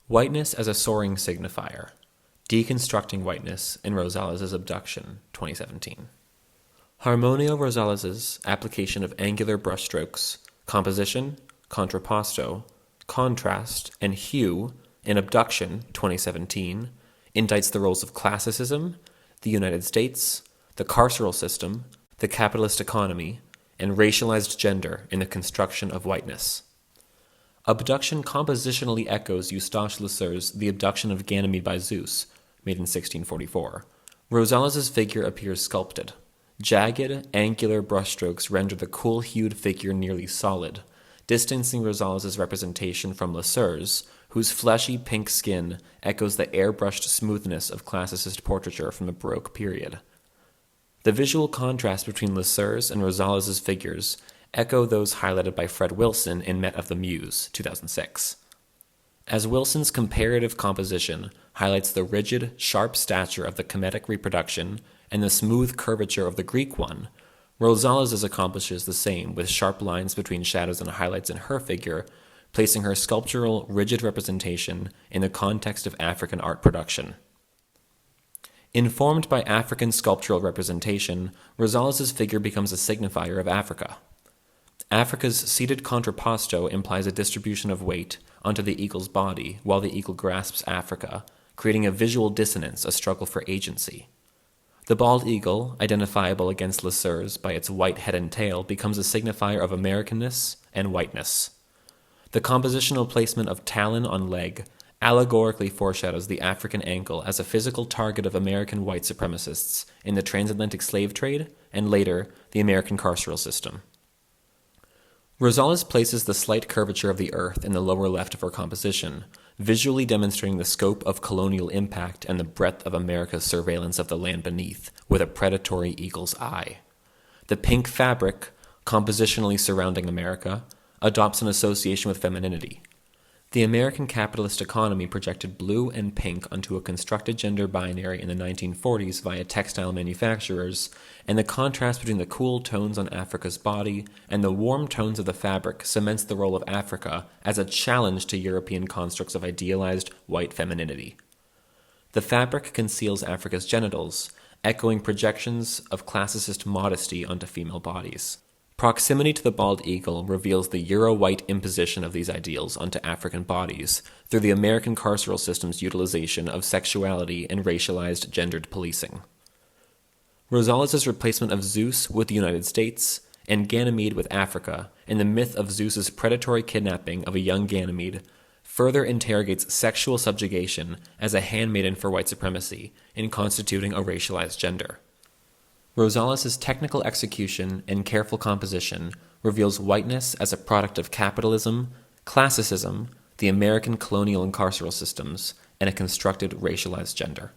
Whiteness as a Soaring Signifier. Deconstructing Whiteness in Rosales Abduction, 2017. Harmonia Rosales' application of angular brushstrokes, composition, contrapposto, contrast, and hue in Abduction, 2017, indicts the roles of classicism, the United States, the carceral system, the capitalist economy, and racialized gender in the construction of whiteness. Abduction compositionally echoes Eustache Lesueur's The Abduction of Ganymede by Zeus, made in 1644. Rosales' figure appears sculpted. Jagged, angular brushstrokes render the cool-hued figure nearly solid, distancing Rosales' representation from Lesueur's, whose fleshy pink skin echoes the airbrushed smoothness of classicist portraiture from the Baroque period. The visual contrast between Lesueur's and Rosales' figures echo those highlighted by Fred Wilson in Met of the Muse, 2006. As Wilson's comparative composition highlights the rigid, sharp stature of the Kemetic reproduction and the smooth curvature of the Greek one, Rosales accomplishes the same with sharp lines between shadows and highlights in her figure, placing her sculptural, rigid representation in the context of African art production. Informed by African sculptural representation, Rosales' figure becomes a signifier of Africa. Africa's seated contrapposto implies a distribution of weight onto the eagle's body while the eagle grasps Africa, creating a visual dissonance, a struggle for agency. The bald eagle, identifiable against Lesueur's by its white head and tail, becomes a signifier of Americanness and whiteness. The compositional placement of talon on leg allegorically foreshadows the African ankle as a physical target of American white supremacists in the transatlantic slave trade and later the American carceral system. Rosales places the slight curvature of the earth in the lower left of her composition, visually demonstrating the scope of colonial impact and the breadth of America's surveillance of the land beneath with a predatory eagle's eye. The pink fabric, compositionally surrounding America, adopts an association with femininity. The American capitalist economy projected blue and pink onto a constructed gender binary in the 1940s via textile manufacturers, and the contrast between the cool tones on Africa's body and the warm tones of the fabric cements the role of Africa as a challenge to European constructs of idealized white femininity. The fabric conceals Africa's genitals, echoing projections of classicist modesty onto female bodies. Proximity to the bald eagle reveals the Euro-white imposition of these ideals onto African bodies through the American carceral system's utilization of sexuality and racialized gendered policing. Rosales' replacement of Zeus with the United States and Ganymede with Africa in the myth of Zeus's predatory kidnapping of a young Ganymede further interrogates sexual subjugation as a handmaiden for white supremacy in constituting a racialized gender. Rosales' technical execution and careful composition reveals whiteness as a product of capitalism, classicism, the American colonial and carceral systems, and a constructed racialized gender.